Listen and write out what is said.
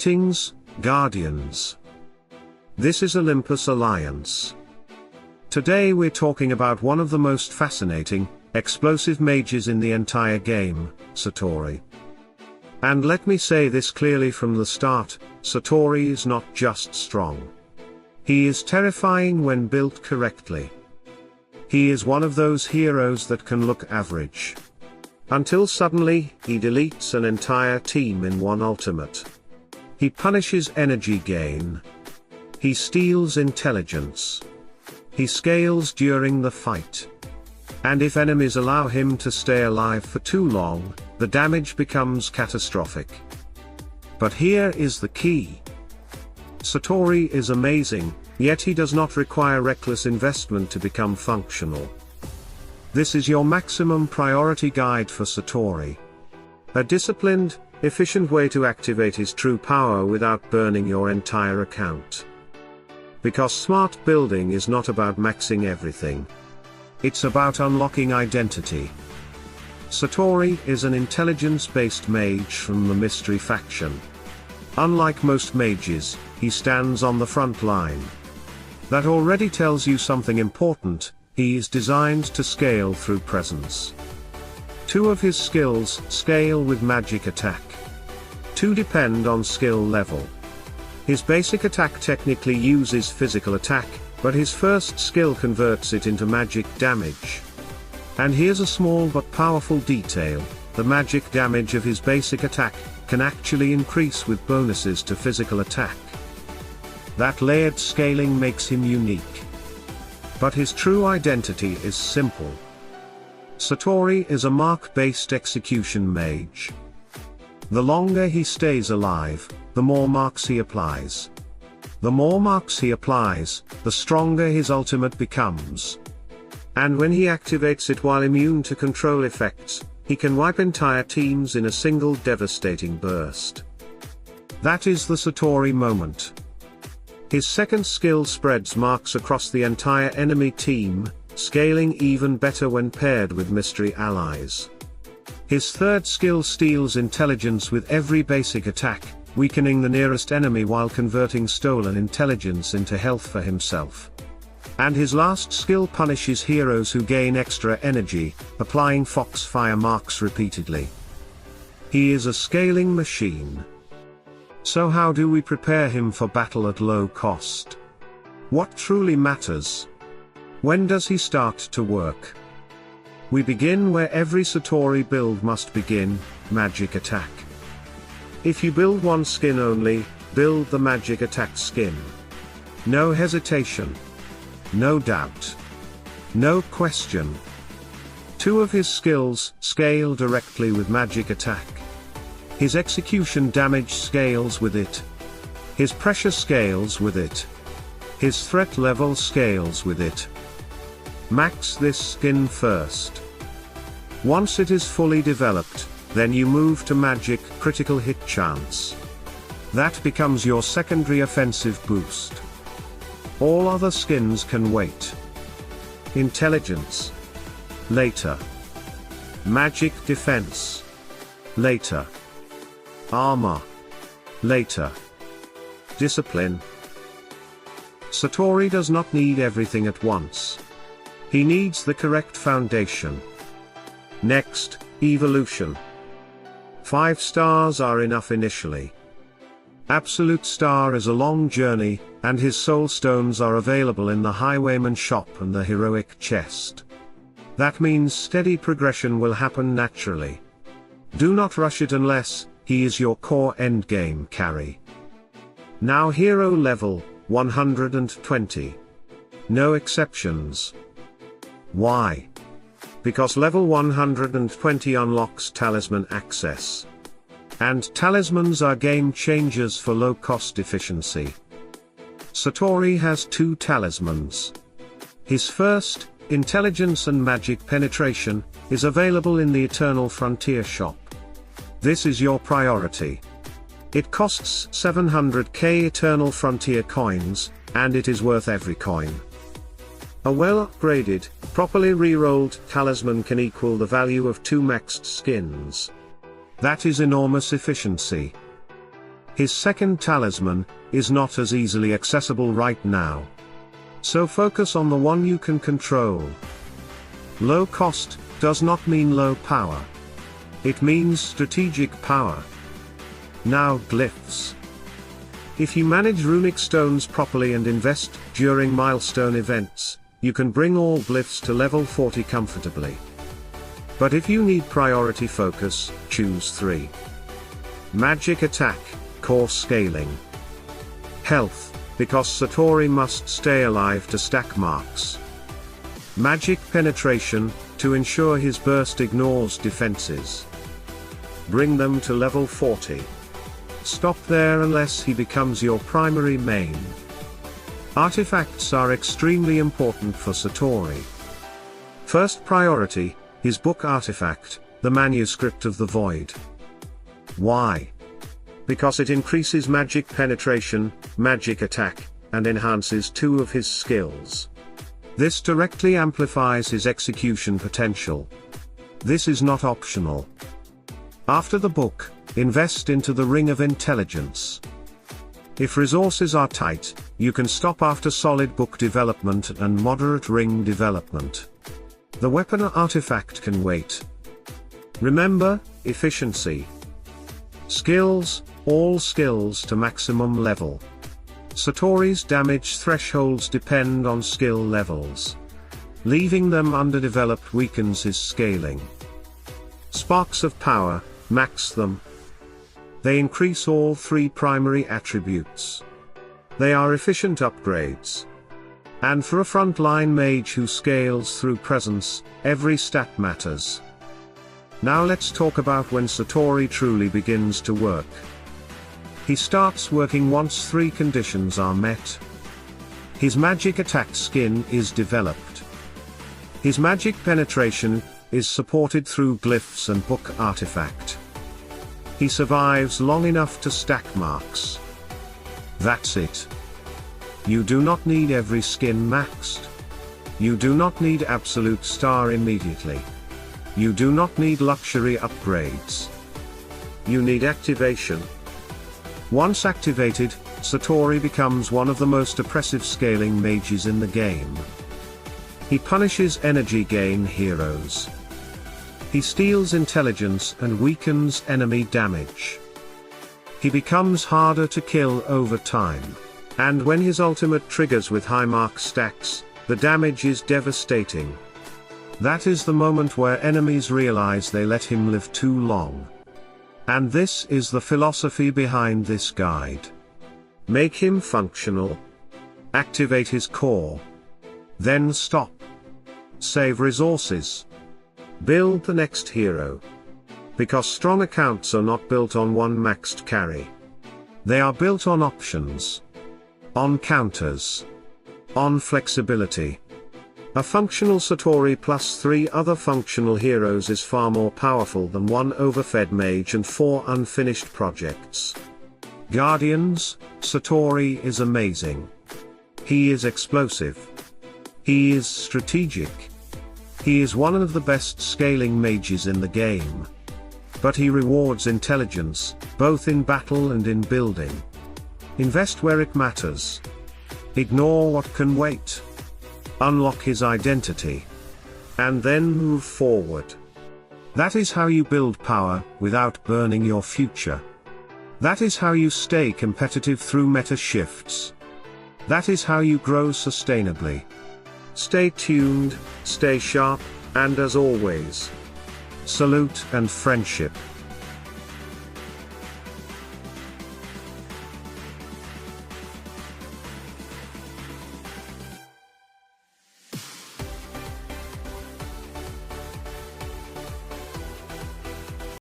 Greetings, Guardians. This is Olympus Alliance. Today we're talking about one of the most fascinating, explosive mages in the entire game, Satori. And let me say this clearly from the start, Satori is not just strong. He is terrifying when built correctly. He is one of those heroes that can look average. Until suddenly, he deletes an entire team in one ultimate. He punishes energy gain. He steals intelligence. He scales during the fight. And if enemies allow him to stay alive for too long, the damage becomes catastrophic. But here is the key. Satori is amazing, yet he does not require reckless investment to become functional. This is your maximum priority guide for Satori. A disciplined, efficient way to activate his true power without burning your entire account. Because smart building is not about maxing everything. It's about unlocking identity. Satori is an intelligence-based mage from the mystery faction. Unlike most mages, he stands on the front line. That already tells you something important. He is designed to scale through presence. 2 of his skills scale with magic attack. 2 depend on skill level. His basic attack technically uses physical attack, but his first skill converts it into magic damage. And here's a small but powerful detail: the magic damage of his basic attack can actually increase with bonuses to physical attack. That layered scaling makes him unique. But his true identity is simple. Satori is a mark-based execution mage. The longer he stays alive, the more marks he applies. The more marks he applies, the stronger his ultimate becomes. And when he activates it while immune to control effects, he can wipe entire teams in a single devastating burst. That is the Satori moment. His second skill spreads marks across the entire enemy team, scaling even better when paired with mystery allies. His third skill steals intelligence with every basic attack, weakening the nearest enemy while converting stolen intelligence into health for himself. And his last skill punishes heroes who gain extra energy, applying foxfire marks repeatedly. He is a scaling machine. So how do we prepare him for battle at low cost? What truly matters? When does he start to work? We begin where every Satori build must begin: magic attack. If you build one skin only, build the magic attack skin. No hesitation. No doubt. No question. 2 of his skills scale directly with magic attack. His execution damage scales with it. His pressure scales with it. His threat level scales with it. Max this skin first. Once it is fully developed, then you move to magic critical hit chance. That becomes your secondary offensive boost. All other skins can wait. Intelligence. Later. Magic defense. Later. Armor. Later. Discipline. Satori does not need everything at once. He needs the correct foundation. Next, evolution. 5 stars are enough initially. Absolute Star is a long journey, and his soul stones are available in the Highwayman shop and the heroic chest. That means steady progression will happen naturally. Do not rush it unless he is your core endgame carry. Now hero level, 120. No exceptions. Why? Because level 120 unlocks Talisman access. And talismans are game changers for low cost efficiency. Satori has 2 talismans. His first, Intelligence and Magic Penetration, is available in the Eternal Frontier shop. This is your priority. It costs 700k Eternal Frontier coins, and it is worth every coin. A well-upgraded, properly re-rolled talisman can equal the value of 2 maxed skins. That is enormous efficiency. His second talisman is not as easily accessible right now. So focus on the one you can control. Low cost does not mean low power. It means strategic power. Now glyphs. If you manage runic stones properly and invest during milestone events, you can bring all glyphs to level 40 comfortably. But if you need priority focus, choose 3. Magic attack, core scaling. Health, because Satori must stay alive to stack marks. Magic penetration, to ensure his burst ignores defenses. Bring them to level 40. Stop there unless he becomes your primary main. Artifacts are extremely important for Satori. First priority, his book artifact, the Manuscript of the Void. Why? Because it increases magic penetration, magic attack, and enhances 2 of his skills. This directly amplifies his execution potential. This is not optional. After the book, invest into the Ring of Intelligence. If resources are tight, you can stop after solid book development and moderate ring development. The weapon artifact can wait. Remember, efficiency. Skills, all skills to maximum level. Satori's damage thresholds depend on skill levels. Leaving them underdeveloped weakens his scaling. Sparks of power, max them. They increase all 3 primary attributes. They are efficient upgrades. And for a frontline mage who scales through presence, every stat matters. Now let's talk about when Satori truly begins to work. He starts working once 3 conditions are met. His magic attack skin is developed. His magic penetration is supported through glyphs and book artifact. He survives long enough to stack marks. That's it. You do not need every skin maxed. You do not need absolute star immediately. You do not need luxury upgrades. You need activation. Once activated, Satori becomes one of the most oppressive scaling mages in the game. He punishes energy gain heroes. He steals intelligence and weakens enemy damage. He becomes harder to kill over time. And when his ultimate triggers with high mark stacks, the damage is devastating. That is the moment where enemies realize they let him live too long. And this is the philosophy behind this guide. Make him functional. Activate his core. Then stop. Save resources. Build the next hero. Because strong accounts are not built on one maxed carry. They are built on options. On counters. On flexibility. A functional Satori plus 3 other functional heroes is far more powerful than 1 overfed mage and 4 unfinished projects. Guardians, Satori is amazing. He is explosive. He is strategic. He is one of the best scaling mages in the game. But he rewards intelligence, both in battle and in building. Invest where it matters. Ignore what can wait. Unlock his identity. And then move forward. That is how you build power, without burning your future. That is how you stay competitive through meta shifts. That is how you grow sustainably. Stay tuned, stay sharp, and as always, salute and friendship.